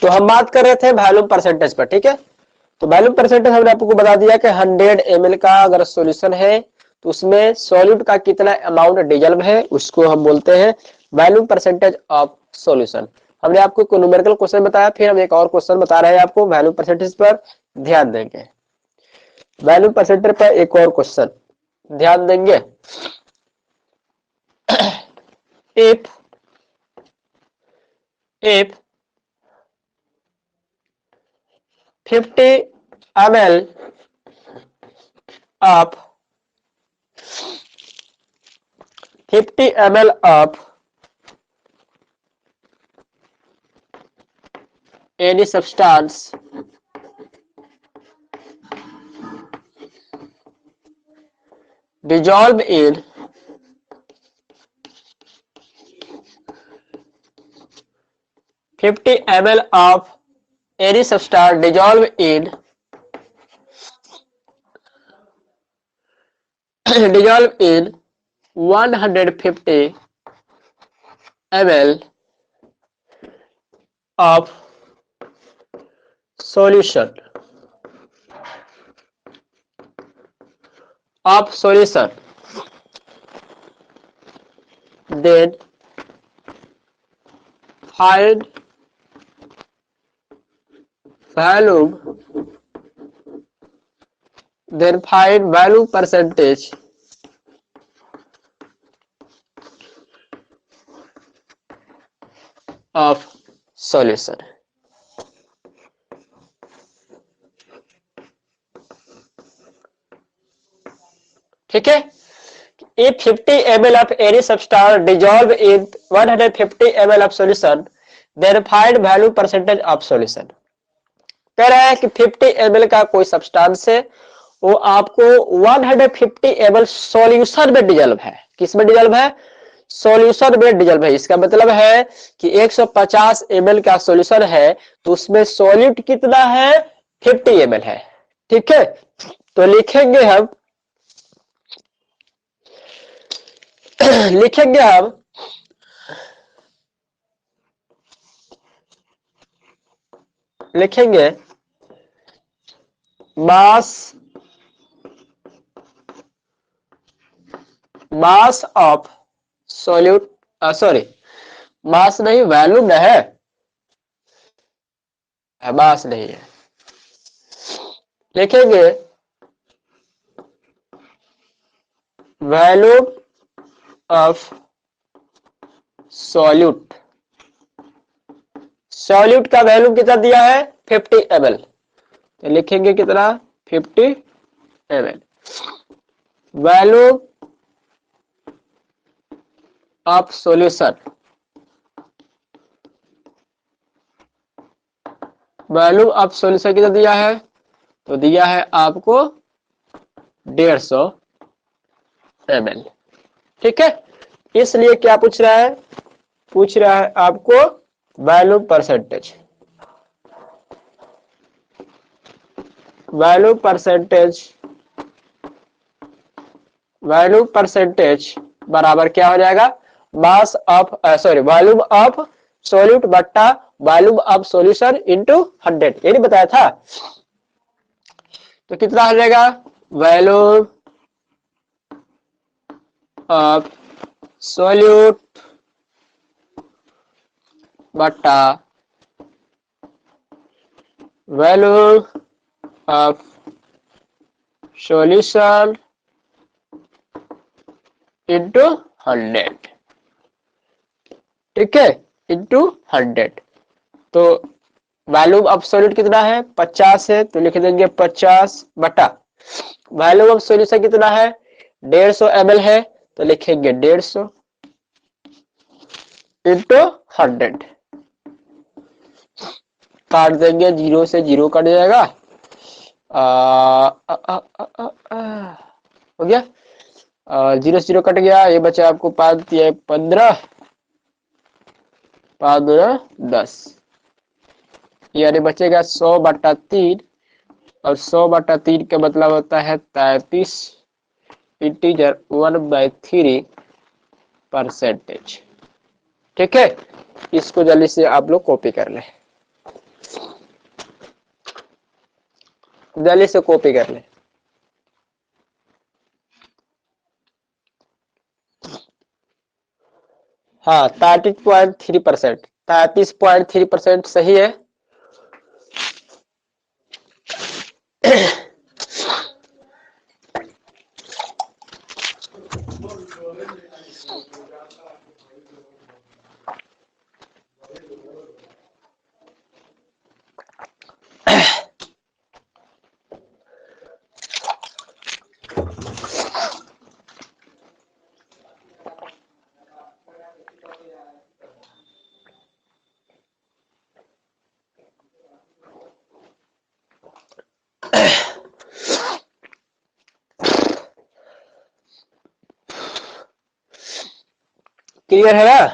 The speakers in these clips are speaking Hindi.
तो हम बात कर रहे थे वॉल्यूम परसेंटेज पर, ठीक है। तो वॉल्यूम परसेंटेज हमने आपको बता दिया कि 100 ml का अगर सॉल्यूशन है तो उसमें सॉल्यूट का कितना अमाउंट डिजल्व है उसको हम बोलते हैं वॉल्यूम परसेंटेज ऑफ सॉल्यूशन। हमने आपको एक न्यूमेरिकल क्वेश्चन बताया, फिर हम एक और क्वेश्चन बता रहे हैं आपको वॉल्यूम परसेंटेज पर, ध्यान देंगे। वॉल्यूम परसेंटेज पर एक और क्वेश्चन ध्यान देंगे। if 50 ml of 50 ml of any substance dissolved in 50 ml of any substance dissolved in 150 ml of solution then find value percentage of solution। ठीक है। If 50 ml of any substance dissolved in 150 ml of solution, then find value percentage of solution। कह रहा है कि 50 ml का कोई सब्सटेंस है, वो आपको 150 ml सॉल्यूशन में डिजल्व है। किस में डिजल्व है? सॉल्यूशन में डिजल्व है। इसका मतलब है कि 150 ml का सॉल्यूशन है तो उसमें सॉल्यूट कितना है? 50 ml है। ठीक है, तो लिखेंगे हम लिखेंगे mass of solute, sorry mass नहीं, वॉल्यूम न है, मास नहीं है। लिखेंगे वॉल्यूम ऑफ सॉल्यूट। सॉल्यूट का वॉल्यूम कितना दिया है? 50 ml, तो लिखेंगे कितना? 50 ml। Volume of solution, volume of solution कितना दिया है? तो दिया है आपको 150 ml। ठीक है, इसलिए क्या पूछ रहा है? पूछ रहा है आपको वॉल्यूम परसेंटेज। वॉल्यूम परसेंटेज बराबर क्या हो जाएगा? Mass of volume of solute बट्टा वॉल्यूम ऑफ सॉल्यूशन इनटू 100, ये नहीं बताया था? तो कितना हो जाएगा? वॉल्यूम ऑफ सॉल्यूट बट्टा वॉल्यूम ऑफ सॉल्यूशन इनटू 100। ठीक है, इनटू 100। तो वॉल्यूम ऑफ सॉल्यूट कितना है? 50 है, तो लिख देंगे 50 बटा वॉल्यूम ऑफ सॉल्यूशन कितना है? 150 ml है, तो लिखेंगे 150 इनटू 100। काट देंगे, 0 से 0 कट जाएगा। हो गया, 0 से 0 कट गया, ये बचा आपको 5 15 5 10, यानी बचेगा 100 बटा 3, और 100 बटा 3 का मतलब होता है 33 इंटीजर 1/3%। ठीक है, इसको जल्दी से आप लोग कॉपी कर लें। जल्दी से कॉपी कर ले। हाँ 33.3%, 33.3% सही है। क्लियर है ना?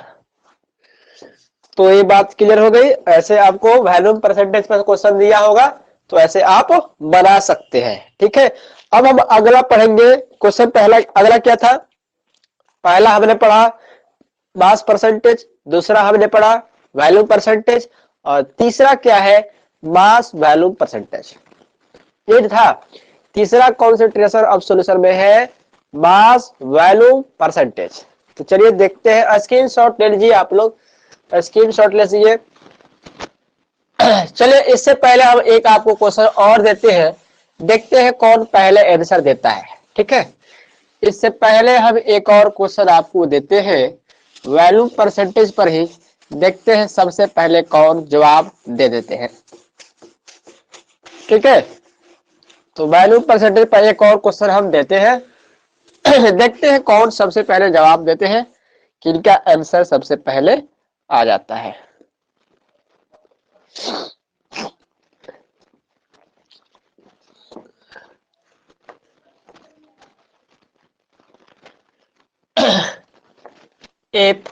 तो ये बात क्लियर हो गई। ऐसे आपको वैल्यूम परसेंटेज पर क्वेश्चन दिया होगा तो ऐसे आप बना सकते हैं। ठीक है, अब हम अगला पढ़ेंगे क्वेश्चन। पहला अगला क्या था? पहला हमने पढ़ा मास परसेंटेज, दूसरा हमने पढ़ा वैल्यूम परसेंटेज, और तीसरा क्या है? मास वैल्यूम परसेंटेज। ये था तीसरा कॉन्सेंट्रेशन ऑफ सॉल्यूशन में है मास वैल्यूम परसेंटेज। तो चलिए देखते हैं, स्क्रीनशॉट ले लीजिए आप लोग, स्क्रीनशॉट ले लीजिए। चलिए इससे पहले हम एक आपको क्वेश्चन और देते हैं, देखते हैं कौन पहले आंसर देता है। ठीक है, इससे पहले हम एक और क्वेश्चन आपको देते हैं वैल्यूम परसेंटेज पर ही, देखते हैं सबसे पहले कौन जवाब दे देते हैं। ठीक है, तो वैल्यूम परसेंटेज पर एक और क्वेश्चन हम देते हैं, देखते हैं कौन सबसे पहले जवाब देते हैं, किनका आंसर सबसे पहले आ जाता है। App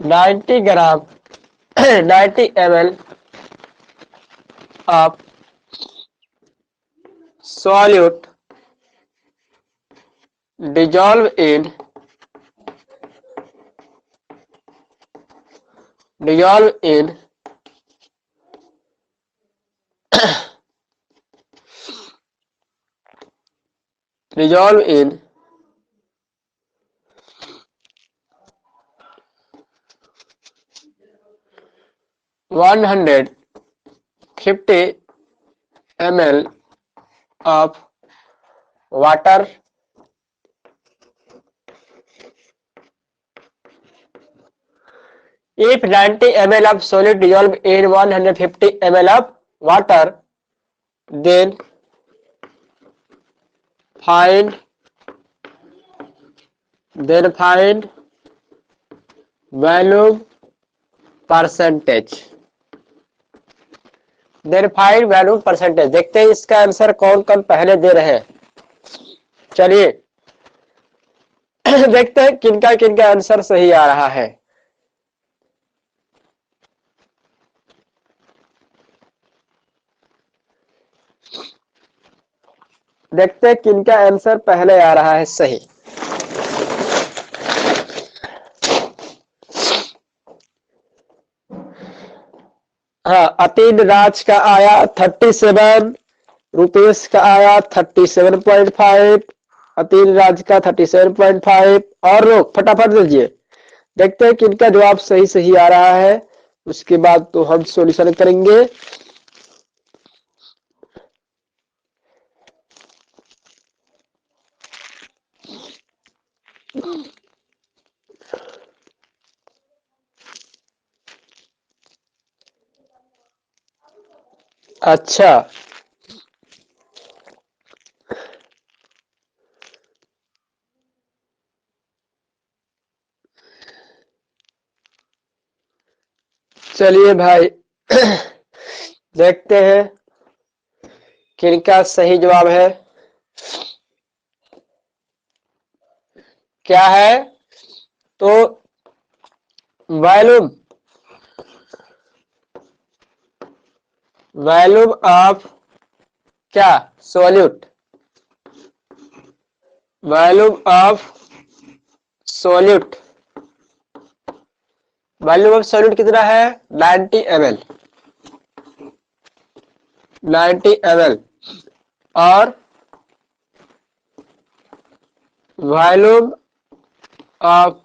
90 gram 90 ml of solute dissolve in 150 ml of water if 90 ml of solid dissolve in 150 ml of water, then find volume percentage. Volume percentage, देखते हैं इसका आंसर कौन कौन पहले दे रहे हैं। चलिए देखते हैं किनका किनका आंसर सही आ रहा है। देखते हैं किनका आंसर पहले आ रहा है सही। हाँ, अतीन राज का आया 37, रुपेश का आया 37.5, अतीन राज का 37.5, और लोग फटाफट दीजिए। देखते हैं किनका जवाब सही सही आ रहा है, उसके बाद तो हम सॉल्यूशन करेंगे। अच्छा, चलिए भाई देखते हैं किनका सही जवाब है। क्या है? तो वैल्यूम ऑफ क्या? Solute, volume of solute volume of solute कितना है 90 ml, 90 ml। और वॉल्यूम ऑफ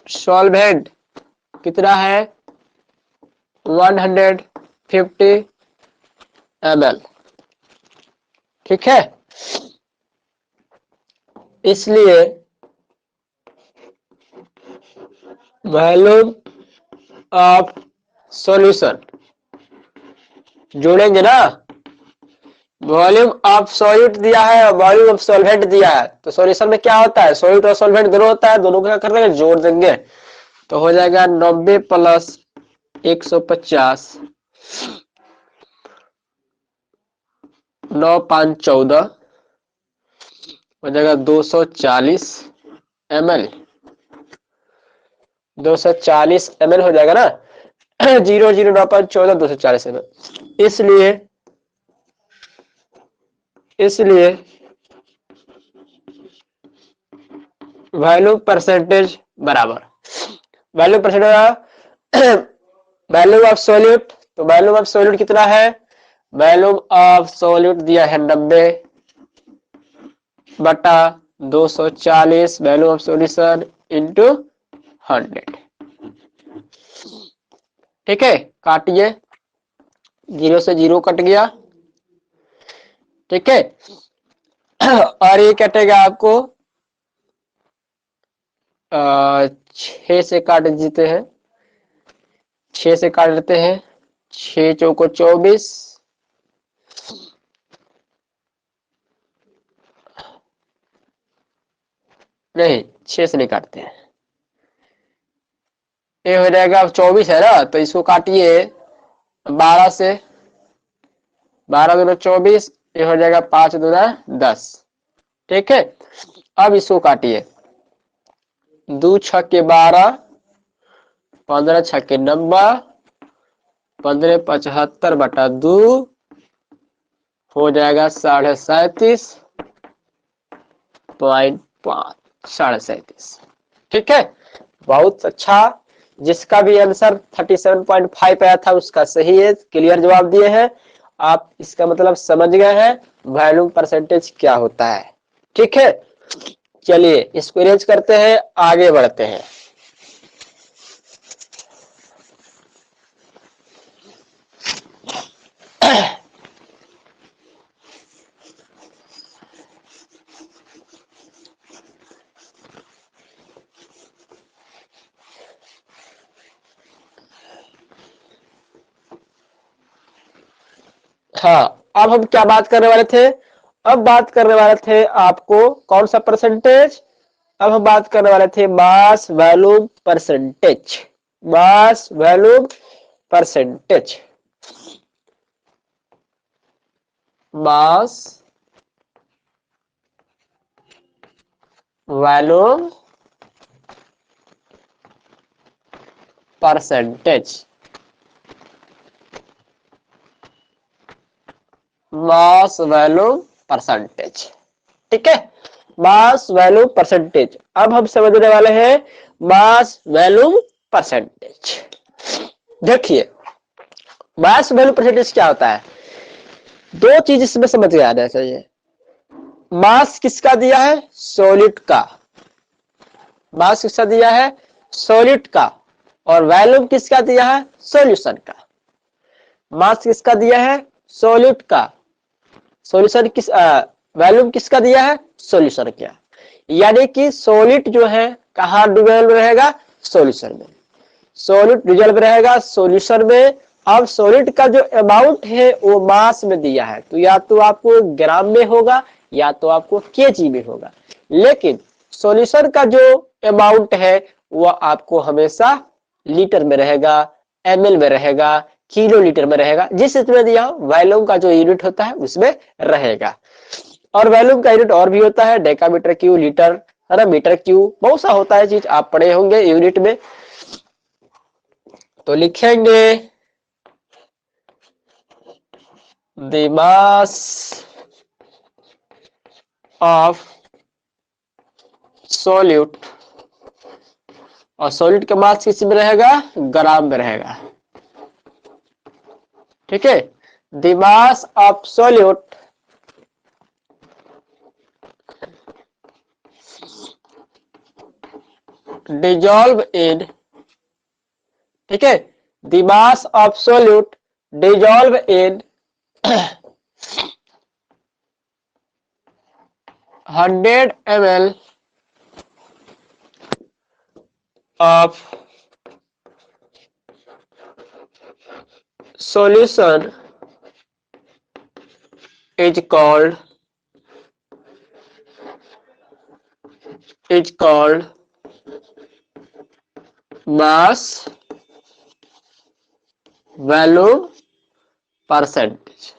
सॉल्वेंट कितना है 150 ml। ठीक है, इसलिए वॉल्यूम ऑफ सॉल्यूशन जोड़ेंगे ना, वॉल्यूम ऑफ सॉल्यूट दिया है और वॉल्यूम ऑफ सॉल्वेंट दिया है, तो सॉल्यूशन में क्या होता है सॉल्यूट और सॉल्वेंट दोनों होता है, दोनों को क्या कर देंगे जोड़ देंगे, तो हो जाएगा 90 प्लस 150 9 5 14 हो जाएगा 240 ml, 240 ml हो जाएगा ना 0 0 9 5 14 240 ml। इसलिए वैल्यू परसेंटेज बराबर value percentage value of solute, तो वैल्यू ऑफ सॉल्यूट कितना है, वैल्यू ऑफ सॉल्यूट दिया है 90 बटा 240 वैल्यू ऑफ सॉल्यूशन इंटू 100। ठीक है, काटिए, 0 से 0 कट गया। ठीक है, और ये कटेगा आपको 6 से काट देते हैं, 6 से काट लेते हैं, 6 चौको 24, नहीं 6 से नहीं काटते हैं, ये हो जाएगा 24 है ना, तो इसको काटिए 12 से, 12 दूना 24, ये हो जाएगा 5 दूना 10। ठीक है, अब इसको काटिए, 2 छक्के 12, 15 छक्के 90, 15 75 बटा 2 हो जाएगा 37.5, 37.5। ठीक है, बहुत अच्छा, जिसका भी आंसर 37.5 आया था उसका सही है, क्लियर जवाब दिए हैं आप, इसका मतलब समझ गए हैं वॉल्यूम परसेंटेज क्या होता है। ठीक है, चलिए इसको इरेज करते हैं, आगे बढ़ते हैं। हाँ, अब हम क्या बात करने वाले थे, अब बात करने वाले थे आपको कौन सा परसेंटेज, अब हम बात करने वाले थे mass volume percentage, mass volume percentage, mass volume percentage, mass volume percentage. ठीक है, मास वॉल्यूम परसेंटेज। अब हम समझने वाले हैं मास वॉल्यूम परसेंटेज। देखिए मास वॉल्यूम परसेंटेज क्या होता है, दो चीज इसमें समझ में आना चाहिए, मास किसका दिया है सॉलिड का, मास किसका दिया है सॉलिड का, और वॉल्यूम किसका दिया है सॉल्यूशन का। मास किसका दिया है सॉलिड का, सॉल्यूशन किस वॉल्यूम किसका दिया है सॉल्यूशन का, यानी कि सॉलिड जो है कहाँ डिवेल्व रहेगा सॉल्यूशन में, सॉलिड डिवेल्व रहेगा सॉल्यूशन में। अब सॉलिड का जो अमाउंट है वो मास में दिया है, तो या तो आपको ग्राम में होगा या तो आपको केजी में होगा, लेकिन सॉल्यूशन का जो अमाउंट है वह आपको हमेशा लीटर में रहेगा, एमएल में रहेगा, किलो लीटर में रहेगा, जिस इसमें दिया हो वॉल्यूम का जो यूनिट होता है उसमें रहेगा। और वॉल्यूम का यूनिट और भी होता है, डेकामीटर क्यू, लीटर है ना, मीटर क्यू, बहुत सा होता है चीज, आप पढ़े होंगे यूनिट में। तो लिखेंगे the mass of solute और सॉलिड का मास किस में रहेगा, ग्राम में रहेगा। ठीक है, the mass of solute dissolve in, ठीक है, the mass of solute dissolve in 100 ml of solution is called mass volume percentage।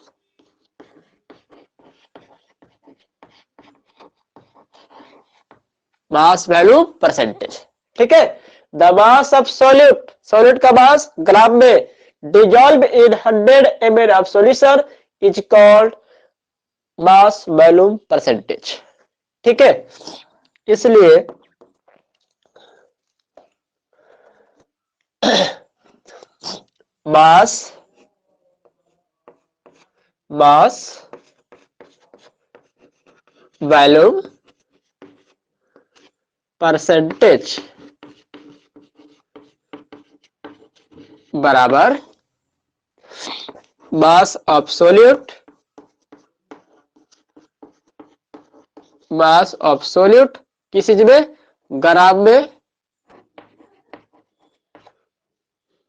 Mass value percentage. ठीक है, the mass of solute, solute का मास ग्राम में, dissolve in 100 ml of solution is called mass volume percentage. ठीक है, इसलिए मास वॉल्यूम परसेंटेज बराबर मास ऑफ सॉल्यूट किस चीज में, ग्राम में,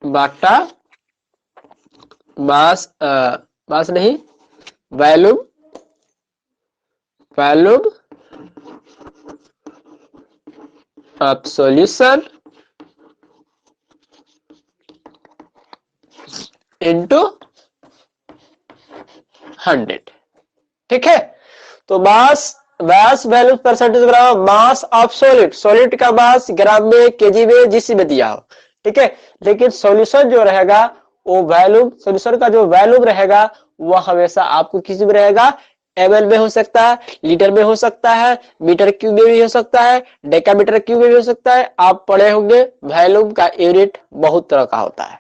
बाटा मास नहीं, वॉल्यूम ऑफ सॉल्यूशन इंटू 100। ठीक है, तो मास वैल्यू परसेंटेज बराबर मास ऑफ सॉलिड का मास ग्राम में, केजी में, जिस में दिया हो। ठीक है, लेकिन सॉल्यूशन जो रहेगा वो वॉल्यूम, सॉल्यूशन का जो वॉल्यूम रहेगा वो हमेशा आपको किस में रहेगा, ml में हो सकता है, लीटर में हो सकता है, मीटर क्यूब में भी हो सकता है, डेकामीटर क्यूब में भी हो सकता है। आप पढ़े होंगे वॉल्यूम का यूनिट बहुत तरह का होता है।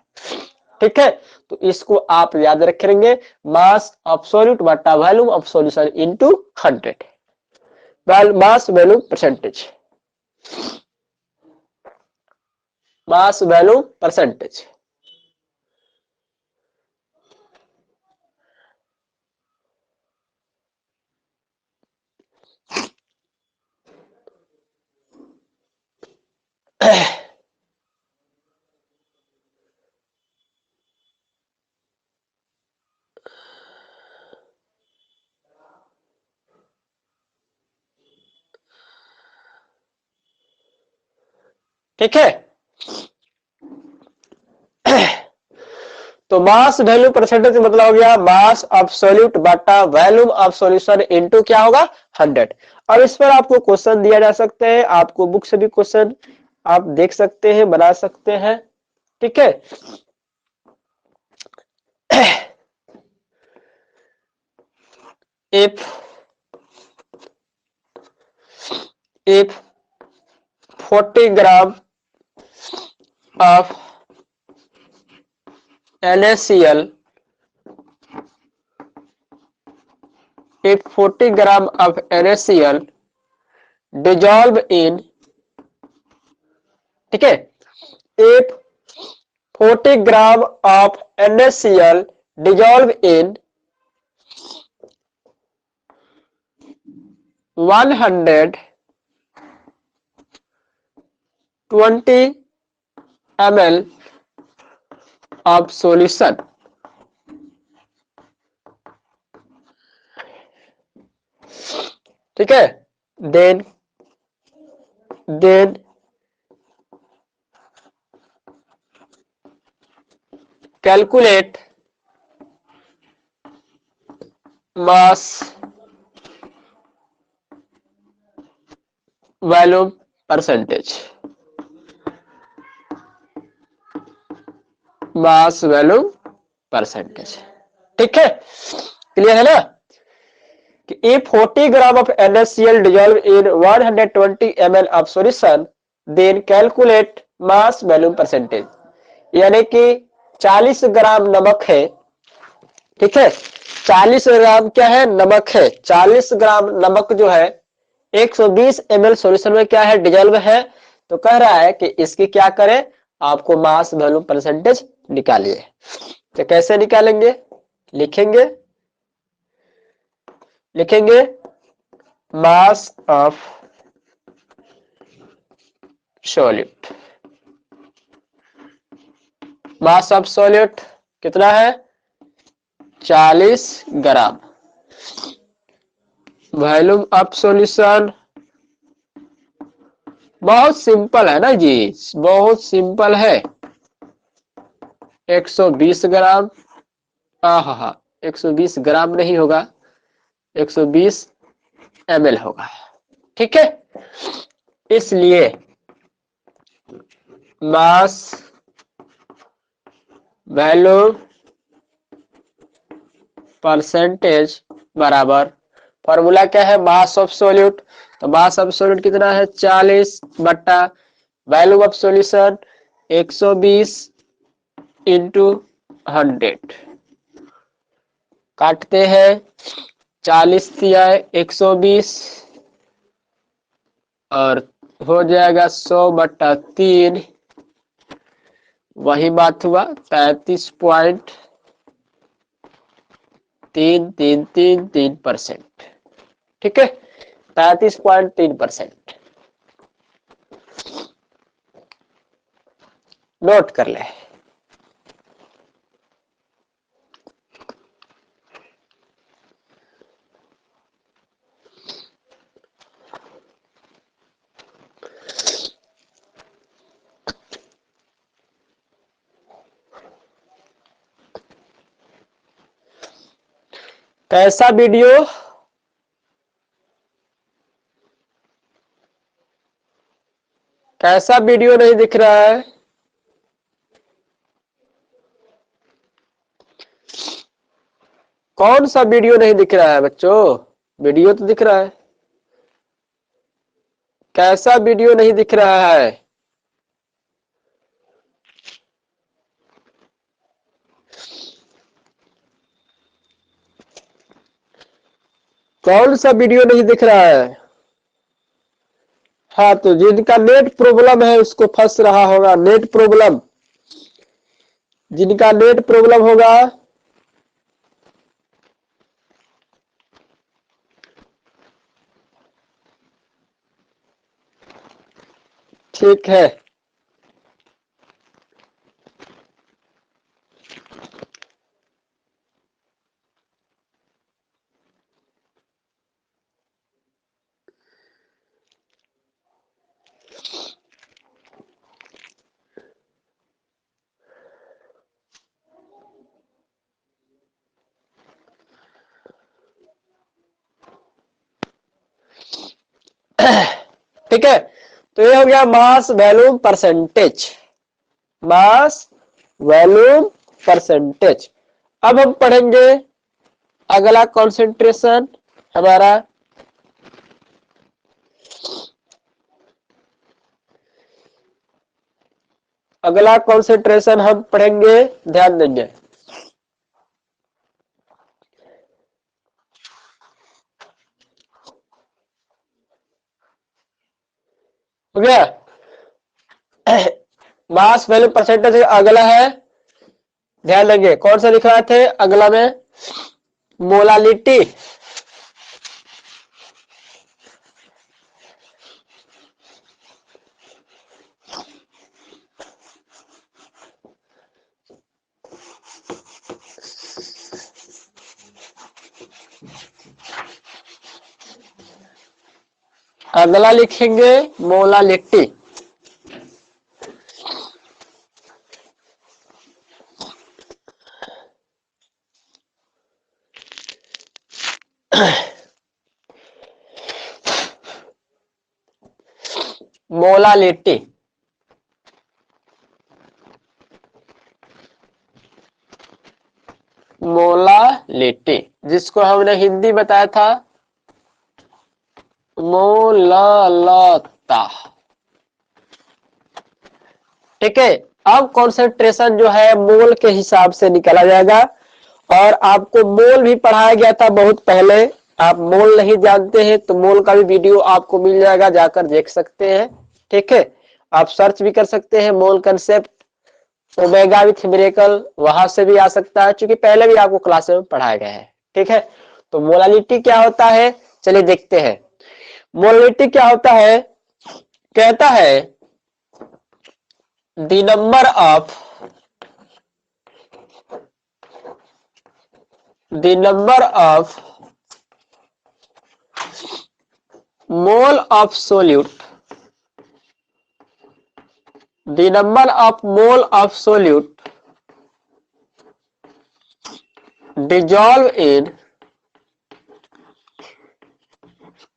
ठीक है, तो इसको आप याद रखेंगे, मास ऑफ सॉल्यूट बटा volume of solution into 100, mass volume percentage, mass volume percentage. ठीक है, तो मास वैल्यू परसेंटेज मतलब हो गया मास ऑफ सॉल्यूट बटा वॉल्यूम ऑफ सॉल्यूशन इनटू क्या होगा, 100। अब इस पर आपको क्वेश्चन दिया जा सकते हैं, आपको बुक से भी क्वेश्चन आप देख सकते हैं, बना सकते हैं। ठीक है, if 40 gram of NaCl, if 40 gram of NaCl dissolve in, ठीक है, if 40 gram of NaCl dissolve in 120 ml of solution, ठीक है, then calculate mass volume percentage, mass volume percentage. ठीक है, क्लियर है ना, कि if 40 gram of NaCl dissolve in 120 ml of solution, then calculate mass volume percentage, यानी कि 40 ग्राम नमक है, ठीक है, 40 ग्राम क्या है, नमक है। 40 ग्राम नमक जो है 120 ml सॉल्यूशन में क्या है, डिजोल्व है। तो कह रहा है कि इसकी क्या करें, आपको मास वॉल्यूम परसेंटेज निकालिए। तो कैसे निकालेंगे, लिखेंगे mass of solute, mass of solute कितना है, 40 ग्राम। वॉल्यूम ऑफ सॉल्यूशन बहुत सिंपल है ना जी, बहुत सिंपल है, 120 ग्राम। हाँ, 120 ग्राम नहीं होगा, 120 ml होगा, ठीक है। इसलिए मास वॉल्यूम परसेंटेज बराबर, फॉर्मूला क्या है, मास ऑफ सॉल्यूट। तो मास ऑफ सॉल्यूट कितना है, 40 बट्टा वॉल्यूम ऑफ सॉल्यूशन 120 इंटू 100, काटते हैं, 40 दिया है 120 और हो जाएगा 100/3, वही बात हुआ 33.3333%, ठीक है, 33.3%। नोट कर ले। कैसा वीडियो, कैसा वीडियो नहीं दिख रहा है, कौन सा वीडियो नहीं दिख रहा है बच्चों, वीडियो तो दिख रहा है, कैसा वीडियो नहीं दिख रहा है, कौन सा वीडियो नहीं दिख रहा है। हाँ, तो जिनका नेट प्रॉब्लम है उसको फंस रहा होगा, नेट प्रॉब्लम, जिनका नेट प्रॉब्लम होगा, ठीक है। ठीक है, तो ये हो गया mass volume percentage, mass volume percentage. अब हम पढ़ेंगे अगला कॉन्सेंट्रेशन हमारा, अगला कॉन्सेंट्रेशन हम पढ़ेंगे, ध्यान देंगे, हो गया। मास वैल्यू परसेंटेज अगला है, ध्यान देंगे कौन सा लिख रहे थे अगला में, मोलालिटी, अगला लिखेंगे मोलालिटी। मोलालिटी, मोलालिटी जिसको हमने हिंदी बताया था मोललता, ठीक है। अब कॉन्सेंट्रेशन जो है मोल के हिसाब से निकाला जाएगा, और आपको मोल भी पढ़ाया गया था बहुत पहले। आप मोल नहीं जानते हैं तो मोल का भी वीडियो आपको मिल जाएगा, जाकर देख सकते हैं। ठीक है, आप सर्च भी कर सकते हैं mole concept omega with miracle, वहां से भी आ सकता है, क्योंकि पहले भी आपको क्लास में पढ़ाया गया है। ठीक है, तो मोलालिटी क्या होता है, चलिए देखते हैं। मोलालिटी क्या होता है, कहता है the number of mole of solute, the number of mole of solute dissolve in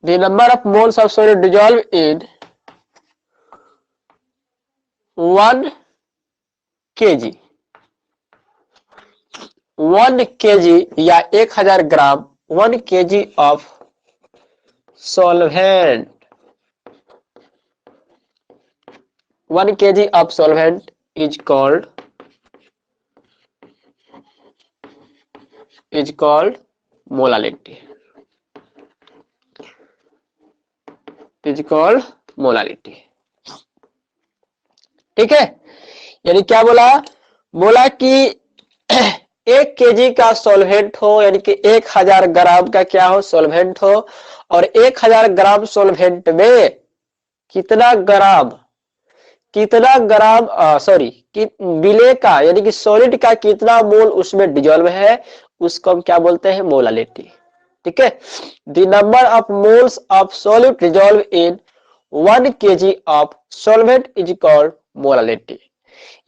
the number of moles of solute dissolve in 1 kg 1 kg या 1000 ग्राम 1 kg of solvent 1 kg of solvent is called molality, is called molality। ठीक है, यानी क्या बोला, बोला कि 1 केजी का सॉल्वेंट हो, यानी कि 1000 ग्राम का क्या हो, सॉल्वेंट हो, और 1000 ग्राम सॉल्वेंट में कितना ग्राम सॉरी कि विलेय का यानी कि सॉलिड का कितना मोल उसमें डिजोल्व है, उसको हम क्या बोलते हैं, मोलालिटी। ठीक है, the number of moles of solid dissolve in 1 kg of solvent is called molality.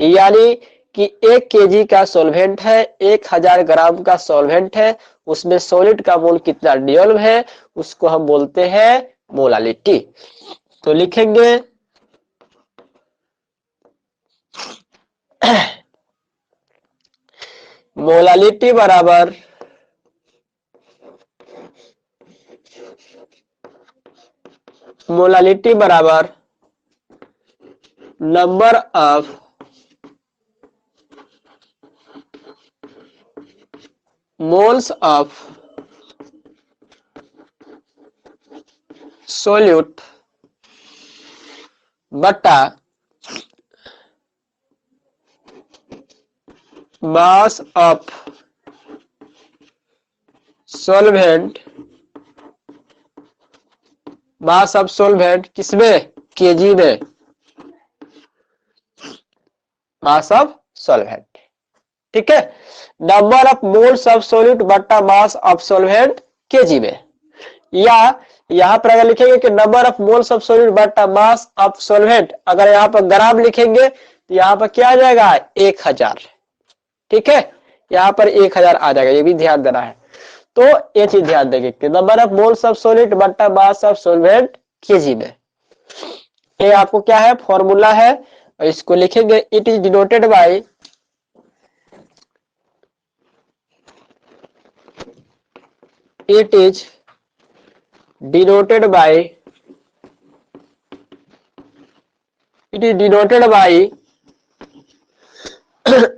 यानी कि 1 kg का सॉल्वेंट है, 1000 ग्राम का सॉल्वेंट है, उसमें सॉलिड का मोल कितना डिजोल्व है, उसको हम बोलते हैं मोलालिटी। तो लिखेंगे मोलालिटी बराबर number of moles of solute बटा mass of solvent, mass of solvent किसमें, केजी में, मास ऑफ सॉल्वेंट। ठीक है, number of moles of solute बटा मास ऑफ सॉल्वेंट केजी में, या यहां पर अगर लिखेंगे कि number of moles of solute बटा मास ऑफ सॉल्वेंट, अगर यहां पर ग्राम लिखेंगे तो यहां पर क्या आ जाएगा, 1000। ठीक है, यहां पर 1000 आ जाएगा, ये भी ध्यान देना है। तो ये चीज ध्यान देंगे कि number of moles of solid बटा मास ऑफ सॉल्वेंट केजी में। ये आपको क्या है, फॉर्मूला है, और इसको लिखेंगे it is denoted by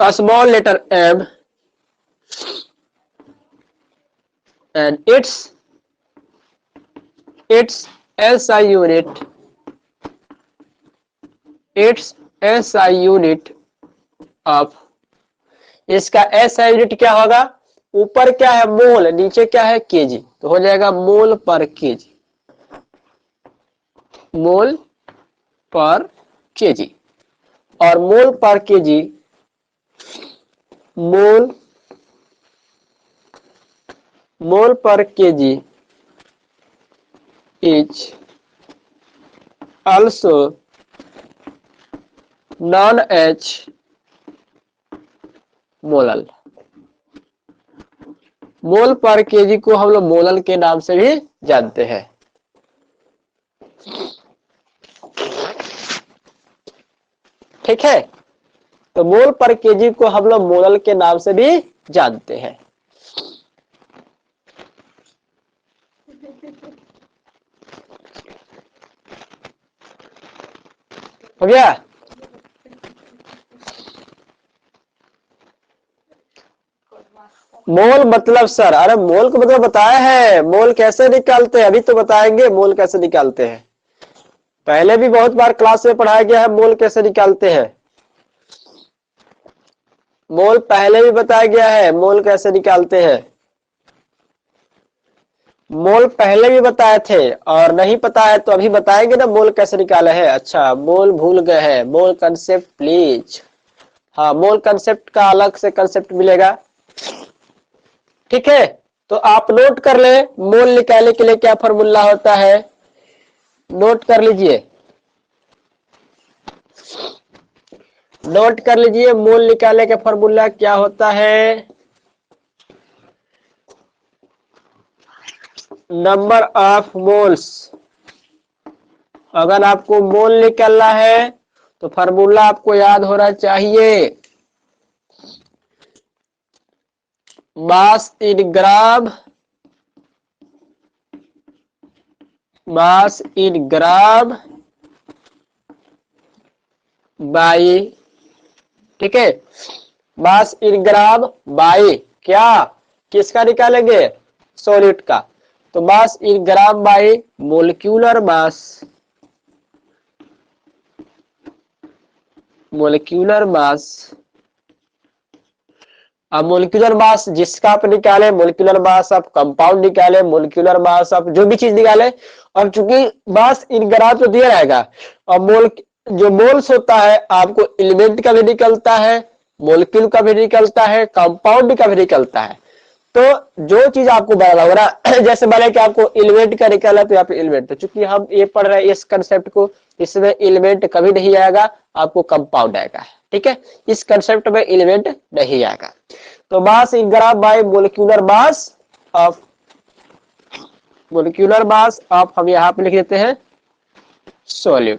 a small letter m and its SI unit of, इसका SI यूनिट क्या होगा, ऊपर क्या है मोल, नीचे क्या है केजी, तो हो जाएगा मोल per kg, mole per KG. और मोल per kg, mole per kg is also known as molal. Mole per kg को हम लोग मोलल के नाम से भी जानते हैं। ठीक है, तो मोल पर केजी को हम लोग मोलल के नाम से भी जानते हैं। हो गया, मोल मतलब सर, अरे मोल को मतलब बताया है, मोल कैसे निकालते हैं अभी तो बताएंगे, मोल कैसे निकालते हैं। पहले भी बहुत बार क्लास में पढ़ाया गया है मोल कैसे निकालते हैं। मोल पहले भी बताया गया है, मोल कैसे निकालते हैं। मोल पहले भी बताए थे और नहीं पता है तो अभी बताएंगे ना मोल कैसे निकाले है। अच्छा मोल भूल गए हैं, मोल कंसेप्ट प्लीज। हाँ मोल कंसेप्ट का अलग से कंसेप्ट मिलेगा, ठीक है। तो आप नोट कर ले मोल निकालने के लिए क्या फॉर्मूला होता है, नोट कर लीजिए, नोट कर लीजिए मोल निकालने का फॉर्मूला क्या होता है। नंबर ऑफ मोल्स, अगर आपको मोल निकालना है तो फॉर्मूला आपको याद होना चाहिए, मास in gram, mass in gram by, ठीक है, मास इन ग्राम बाई क्या, किसका निकालेंगे, सॉलिड का। तो mass in gram by molecular mass, molecular मास। अब मोलिक्यूलर मास जिसका आप निकाले, मोलिक्यूलर मास आप कंपाउंड निकाले, मोलिक्यूलर मास आप जो भी चीज निकाले, और चूंकि मास इन ग्राम तो दिया रहेगा, और मोल जो मोल्स होता है आपको एलिमेंट का भी निकलता है, मोलिक्यूल का भी निकलता है, कंपाउंड का भी निकलता है। तो जो चीज आपको बता हो रहा जैसे माने कि आपको एलिमेंट का निकाला तो यहाँ पे एलिमेंट, तो चूंकि हम ये पढ़ रहे हैं इस कंसेप्ट को, इसमें एलिमेंट कभी नहीं आएगा, आपको कंपाउंड आएगा, ठीक है। इस कंसेप्ट में एलिमेंट नहीं आएगा। तो mass in gram by molecular mass of, molecular mass of हम यहाँ पे लिख देते हैं सॉलिड,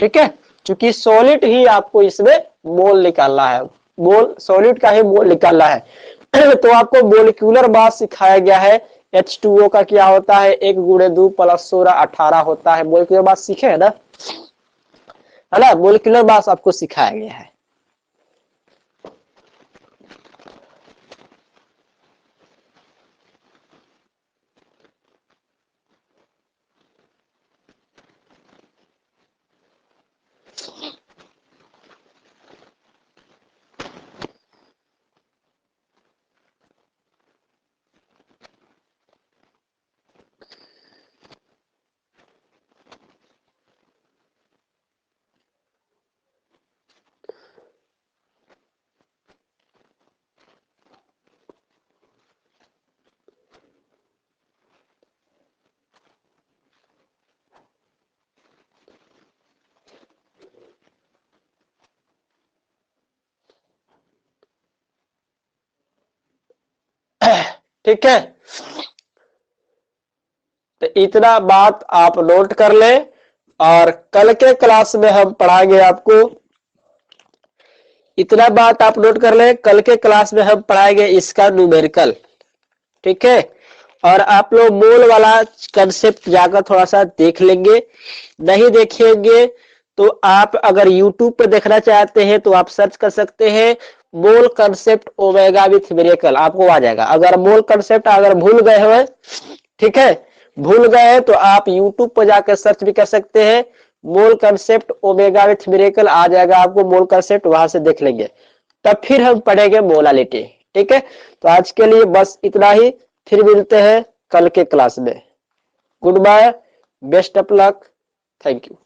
ठीक है। क्योंकि सॉलिड ही आपको इसमें मोल निकालना है, मोल सॉलिड का ही मोल निकालना है। तो आपको मोलिक्यूलर मास सिखाया गया है, H2O का क्या होता है, 1 गुणे 2 प्लस 16 18 होता है। मोलिक्यूलर मास सीखे है ना, है ना, मोलिक्यूलर मास आपको सिखाया गया है। ठीक है, तो इतना बात आप नोट कर ले, और कल के क्लास में हम पढ़ाएंगे आपको, इतना बात आप नोट कर ले, कल के क्लास में हम पढ़ाएंगे इसका न्यूमेरिकल, ठीक है। और आप लोग मोल वाला कंसेप्ट जाकर थोड़ा सा देख लेंगे, नहीं देखेंगे तो आप अगर YouTube पे देखना चाहते हैं तो आप सर्च कर सकते हैं mole concept omega with miracle, आपको आ जाएगा। अगर मोल कंसेप्ट अगर भूल गए हो, ठीक है, भूल गए हैं तो आप YouTube पर जाकर सर्च भी कर सकते हैं, mole concept omega with miracle आ जाएगा आपको, मोल कंसेप्ट वहां से देख लेंगे, तब फिर हम पढ़ेंगे मोलालिटी, ठीक है। तो आज के लिए बस इतना ही, फिर मिलते हैं कल के क्लास में। Goodbye, best of luck, thank you.